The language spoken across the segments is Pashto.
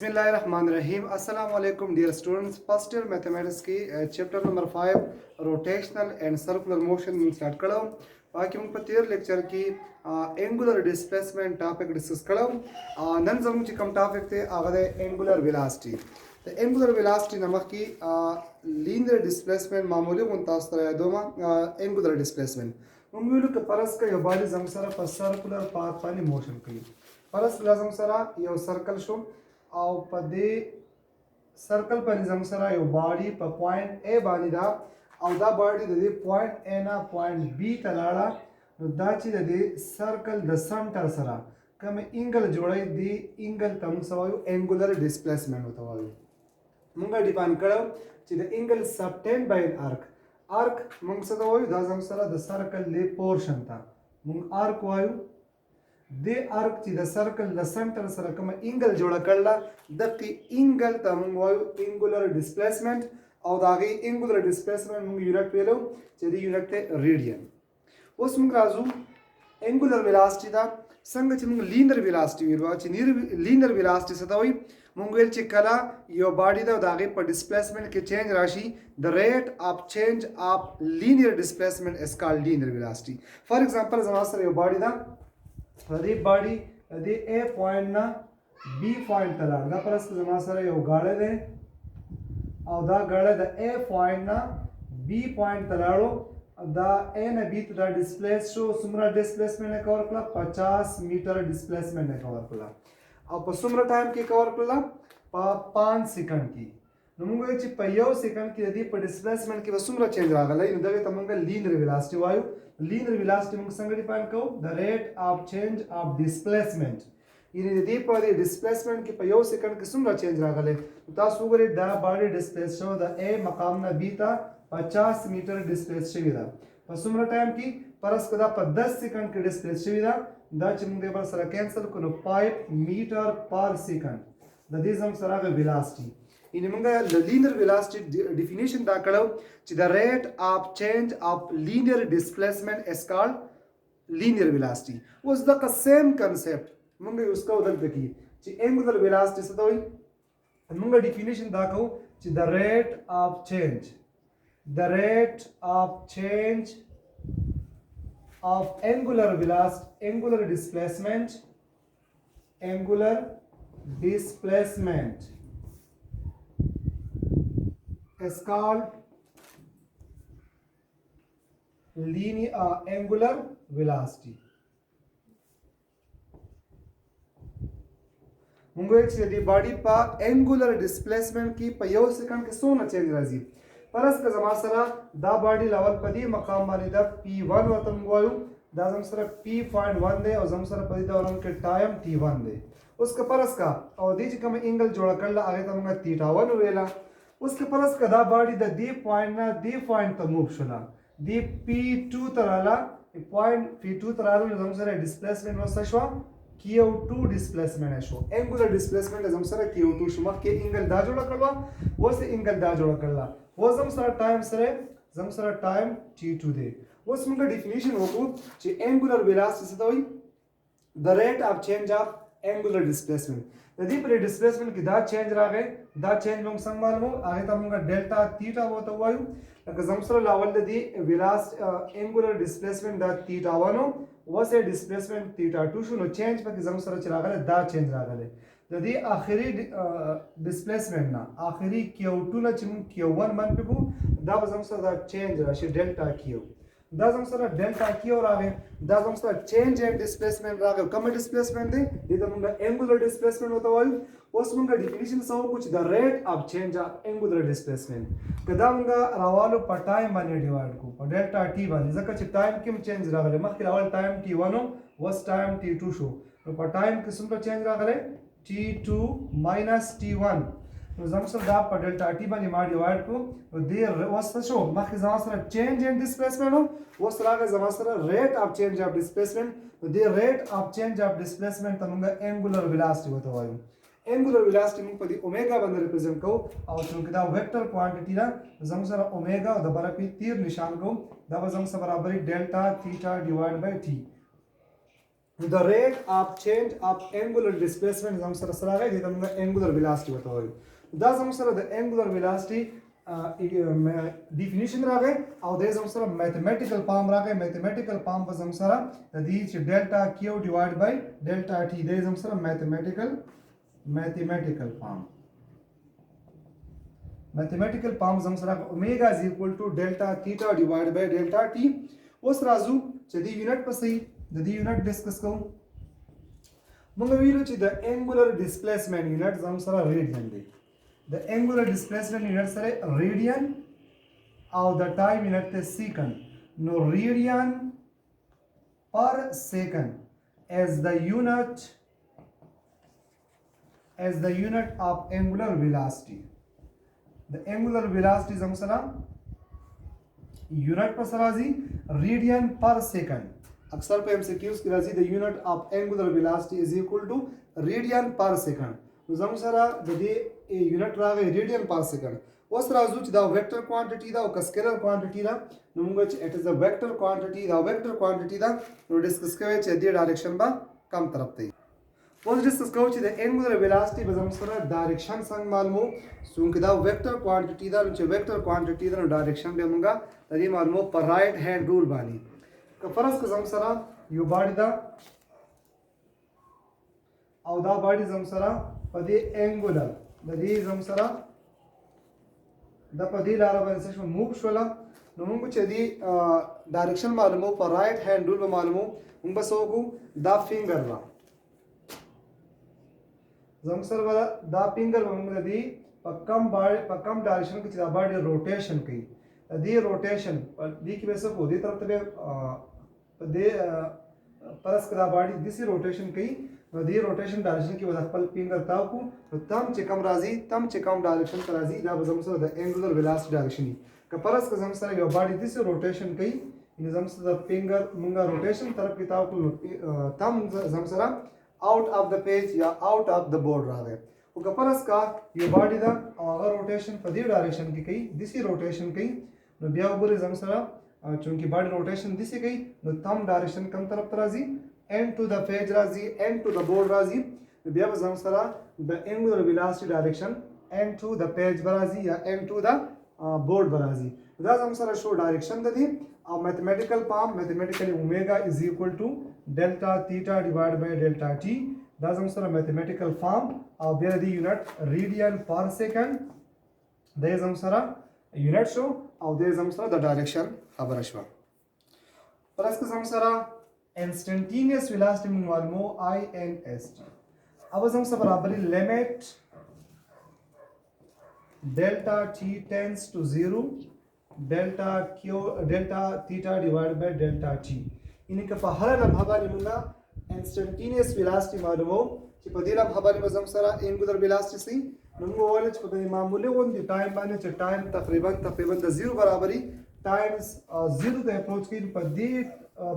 बिस्मिल्लाहिर्रहमानिर्रहीम अस्सलाम वालेकुम dear students. First year mathematics की chapter number 5 rotational and circular motion में स्टार्ट करो। बाकी मुझ पर लेक्चर की एंगुलर डिस्प्लेसमेंट टॉपिक डिस्कस करो। नन जम कम टॉपिक थे आगे एंगुलर वेलोसिटी। तो एंगुलर वेलोसिटी नमक की लीनियर डिस्प्लेसमेंट मामूली मुंतासर दोमा एंगुलर डिस्प्लेसमेंट मुंगुलु के परस का योबाली जमसरा पर सर्कुलर पाथ पानी मोशन की परस जमसरा यो सर्कल शो او په دې سرکل په نظام سره یو باډي په پوینټ A باندې دا او دا باډي د دې پوینټ A نه پوینټ B ته لاړه نو دا چې د دې سرکل د سنټر سره کوم انګل جوړي دی انګل ته موږ وایو انګولر ډیسپلیسمنت وته وایو موږ ډیفاین کړو چې د انګل سبټین بای ارک موږ څه وایو دا زم سره د سرکل له پورشن ته موږ ارک وایو د ارک چې د سرکل د سنټر سره کوم انګل جوړ کړل د کی انګل ته موږ وایو انګولر ډیسپلیسمنت او دا غي انګولر ډیسپلیسمنت موږ یونټ ویلو چې د یونټ ته ریډین اوس موږ راځو انګولر ویلاسټی دا څنګه چې موږ لینیر ویلاسټی ویلو چې لینیر ویلاسټی څه دا وایي موږ ویل چې کله یو باډي دا غي په ډیسپلیسمنت کې چینج راشي د ریټ اف چینج اف لینیر ډیسپلیسمنت از کالډ لینیر ویلاسټی فار ایگزامپل زما سره یو باډي دا دې باډي دې A پوینټ نه B پوینټ ته لاړ دا پرس زما سره یو غاړه ده او دا غاړه د A پوینټ نه B پوینټ ته لاړو دا A نه B ته دا ډیسپلیس شو څومره ډیسپلیسمنت نه کور کړه 50 میټر ډیسپلیسمنت نه کور کړه او په څومره ټایم کې کور کړه په 5 سکند کې نو موږ چې په یو سکند کې د دې په ډیسپلیسمنت کې څومره چینج راغلی نو دغه ته موږ لینیر ویلاسټی وایو linear velocity موږ څنګه ډیفاین کوو the rate of change of displacement یعنی د دې په ډیسپلیسمنت کې په یو سکند کې څومره چینج راغلی تاسو وګورئ دا باډي ډیسپلیس شو د A مقام نه B ته 50 میټر ډیسپلیس شوی دا په څومره ټایم کې پرس کدا په 10 سکند کې ډیسپلیس شوی دا دا چې موږ به سره کینسل کړو 5 میټر پر سکند د دې زم سره ویلاسټي ان موږ د لینیر ویلاسټی ډیفینیشن دا کړو چې د ریټ اف چینج اف لینیر ډیسپلیسمنت از کالډ لینیر ویلاسټی اوس د سیم کنسپټ موږ یوز کوو دلته کې چې انګولر ویلاسټی څه دی موږ ډیفینیشن دا کوو چې د ریټ اف چینج اف انګولر ډیسپلیسمنت is called linear angular velocity. موږ چې د باډي په انګولر ډیسپلیسمنت کې په یو سکند کې څونه چینج راځي پرس که زما سره دا باډي لیول په دې مقام باندې دا P1 ورته موږ وایو دا زم سره P.1 دی او زم سره په دې دوران کې ټایم T1 دی اوس که پرس کا او دې چې کوم انګل جوړ کړل هغه ته موږ θ1 ویلا اوس که پرس که دا باډي د دې پوینټ نه دې پوینټ ته موو شوله دې P2 ته راله پوینټ P2 ته راله نو زموږ سره ډیسپلیسمنت وسه شوه Q2 ډیسپلیسمنت شو انګولر ډیسپلیسمنت زموږ سره Q2 شو مخکې انګل دا جوړه کړله اوس انګل دا جوړه کړله اوس زموږ سره ټایم T2 دی اوس موږ ډیفینیشن وکړو چې انګولر ویلاسټی څه ته وایي د ریټ اف چینج اف انګولر ډیسپلیسمنت د دې پر ډیسپلیسمنت کې دا چینج راغی دا چینج موږ څنګه معلومو هغه ته موږ ډیلټا تیټا وته وایو لکه زم سره لاول د دې ویلاست انګولر ډیسپلیسمنت دا θ1 وسه ډیسپلیسمنت θ2 شو نو چینج پکې زم سره چې راغلی دا چینج راغلی د دې اخري ډیسپلیسمنت نه اخري Q2 نه چې موږ Q1 منفي کو دا به زم سره دا چینج راشي ډیلټا Q دا زم سره ډیلټا Q راغی دا زم سره چینج ان ډیسپلیسمنت راغی کوم ډیسپلیسمنت دی دې ته موږ انګولر ډیسپلیسمنت وته وایو اوس موږ ډیفینیشن سو کو چې د ریټ اف چینج اف انګولر ډیسپلیسمنت کدا موږ راوالو په ټایم باندې ډیوایډ کو په ډیلټا T باندې ځکه چې ټایم کې چینج راغلی مخکې اول ټایم T1 اوس ټایم T2 شو نو په ټایم کې څومره چینج راغلی T2 - T1 نو زم سره دا په ډیلټا T باندې ما ډیوایډ کو نو دې اوس څه شو مخکې زما سره چینج ان ډیسپلیسمنت اوس راغی زما سره ریټ اف چینج اف ډیسپلیسمنت نو دې ریټ اف چینج اف ډیسپلیسمنت ته موږ انګولر ویلاسټی وته وایو انګولر ویلاسټی موږ په دې اومیګا باندې ریپرزینټ کوو او چې دا ویکټر کوانټیټی ده زم سره اومیګا او د بره په تیر نشان کوو دا به زم سره برابرې ډیلټا تیټا ډیوایډ بای T the rate of change of angular displacement زموږ سره سره راغی د موږ angular velocity ورته وایو دا زموږ سره د angular velocity definition راغی او د زموږ سره mathematical form راغی mathematical form په زموږ سره د دې چې delta q divided by delta t د زموږ سره mathematical form زموږ سره omega is equal to delta theta divided by delta t اوس راځو چې د یونټ په صحیح د دې یونټ ډیسکس کوو موږ ویلو چې د انګولر ډیسپلیسمنٹ یونټ زموږ سره ریډین دی د انګولر ډیسپلیسمنٹ یونټ سره ریډین او د ټایم یونټ ته سیکنډ نو ریډین پر سیکنډ as the unit of angular velocity the angular velocity زموږ سره یونټ په سره راځي ریډین پر سیکنډ اکثر په MCQs کې راځي د یونټ اف انګولر ویلاسټي از ایکوال ټو ریډین پر سیکنډ نو زموږ سره د دې یونټ راغی ریډین پر سیکنډ اوس راځو چې دا ویکټر کوانټیټي دا او سکیلر کوانټیټي دا نو موږ چې اټ از ا ویکټر کوانټیټي دا ویکټر کوانټیټي دا نو ډیسکس کوي چې د ډایرکشن با کم طرف ته اوس ډیسکس کوو چې د انګولر ویلاسټي به زموږ سره ډایرکشن څنګه معلومو څنګه دا ویکټر کوانټیټي دا چې ویکټر کوانټیټي دا نو ډایرکشن به موږ د دې معلومو پر رائټ هاند رول باندې که فرض که زموږ سره یو باډي ده او دا باډي زموږ سره په دې انګولر د دې زموږ سره د په دې لاره باندې څه موو شوله نو موږ چې دې ډایرکشن معلومو په رائټ هاند رول به معلومو موږ به څه وکړو دا فینګر به زموږ سره دا فینګر به موږ د دې په کم ډایرکشن کې چې دا باډي روټیشن کوي د دې روټیشن په دې کې به څه کوو دې طرف ته به په دې پرس کدا باډي دسی روټیشن کوي نو دې روټیشن ډایرکشن کې ودا خپل فینګر تاو کو نو تم چې کم راځي تم چې کم ډایرکشن ته راځي دا به زموږ سره د انګولر ویلاسټي ډایرکشن که پرس که زموږ سره یو باډي دسی روټیشن کوي نو زموږ سره د فینګر مونږه روټیشن طرف کې تاو کو تم زموږ سره آؤٹ اف د پیج یا آؤٹ اف د بورډ راغی او که پرس کا یو باډي دا او هغه روټیشن په دې ډایرکشن کې کوي دسی روټیشن کوي نو بیا وګورئ زموږ سره چونکه باډي روټیشن دسی کوي نو تم ډایرکشن کم طرف ته راځي end to the page راځي end to the board راځي نو بیا به زموږ سره د انګولر ویلاسټي ډایرکشن end to the page به راځي یا end to the board به راځي دا زموږ سره شو ډایرکشن د دې او میتھمیټیکل فارم میتھمیټیکلی اومیگا از ایکوال ټو ډیلټا تھیټا ډیوایډ بای ډیلټا ټي دا زموږ سره میتھمیټیکل فارم او بیا د یونټ ریډین پر سیکنډ دا زموږ سره یونټ شو او د زموږ سره د ډایرکشن خبره شوه پر اس که زموږ سره instantaneous velocity موږ معلومو INST अब زموږ سره برابرۍ لیمټ delta t tends to 0 delta theta divided by delta t یعنی که په هر لمحه باندې موږ instantaneous velocity معلومو چې په دې لمحه باندې به زموږ سره angular velocity سي نو موږ وویل چې په دې معمولي غوندې ټایم باندې چې ټایم تقریبا د 0 برابري ټایمز 0 ته اپروچ کوي په دې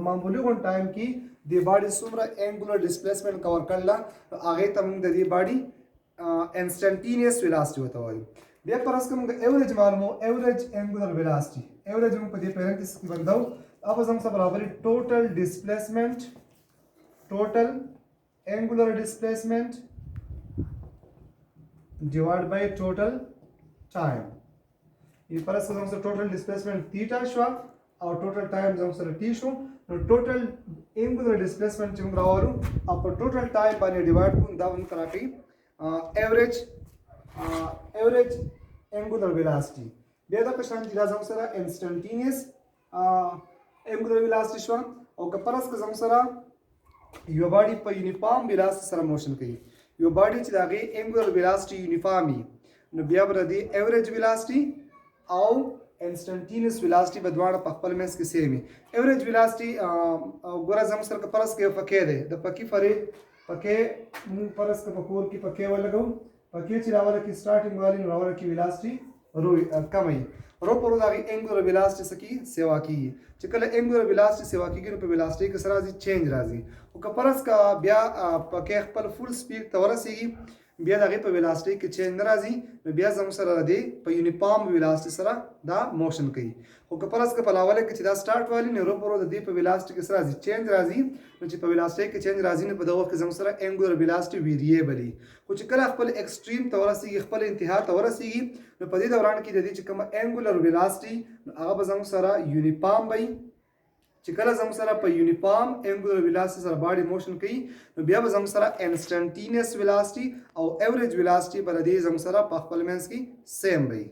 معمولي غون ټایم کې د باډي څومره انګولر ډیسپلیسمنٹ کور کړل هغه ته موږ د دې باډي انسټنټینیوس ویلاسټي وته وایو بیا پر اس کوم ایوریج معلومو ایوریج انګولر ویلاسټي ایوریج موږ په دې پیرنټس کې بندو अब زموږ سره برابر ټوټل ډیسپلیسمنٹ ټوټل انګولر ډیسپلیسمنٹ divided by total time ये पर से हमसे total displacement theta show और total time हमसे t show तो total angular displacement हम रावरू अब टोटल टाइम बाने डिवाइड को दावन कराटी एवरेज एंगुलर वेलोसिटी बेदा क्वेश्चन दिला हमसे इंस्टेंटेनियस एंगुलर वेलोसिटी शो और कपरस के हमसे यो बॉडी पर यूनिफॉर्म वेलोसिटी सर मोशन कई यो बॉडी چې داغه انګولر ویلاسټي یونیفارمي نو بیا بر دی ایوریج ویلاسټي او انسټنټینیوس ویلاسټي په دواړه په خپل منځ کې سیمي ایوریج ویلاسټي ګوره زم سره پرس کې پکې ده د پکې فرې پکې مون پرس کې پکور کې پکې ولګو پکې چې راوړه کې سٹارټینګ والی راوړه کې ویلاسټي روي کمای رو پر داغه انګولر ویلاسټي سکی سیوا کی چې کله انګولر ویلاسټي سیوا کیږي نو په ویلاسټي کې سره راځي چینج راځي او که پرس کا بیا پکې خپل فول سپیډ ته ورسیږي بیا دغه په ویلاسټي کې چینج نه راځي نو بیا زموږ سره راځي په یونیفارم ویلاسټي سره دا موشن کوي خو که پرس که په لاوله کې چې دا سٹارټ والی نو ورو د دې په ویلاسټي کې سره راځي چینج راځي نو چې په ویلاسټي کې چینج راځي نو په دغه کې زموږ سره انګولر ویلاسټي ویریبل خو چې کله خپل ایکسټریم ته ورسیږي خپل انتها ته ورسیږي نو په دې دوران کې د دې چې کوم انګولر ویلاسټي هغه به زموږ سره یونیفارم وي چې کله زموږ سره په یونیفارم انګولر ویلاسټي سره باډي موشن کوي نو بیا به زموږ سره انسټنټینیس ویلاسټي او ایوریج ویلاسټي پر دې زموږ سره په خپل منځ کې سیم وي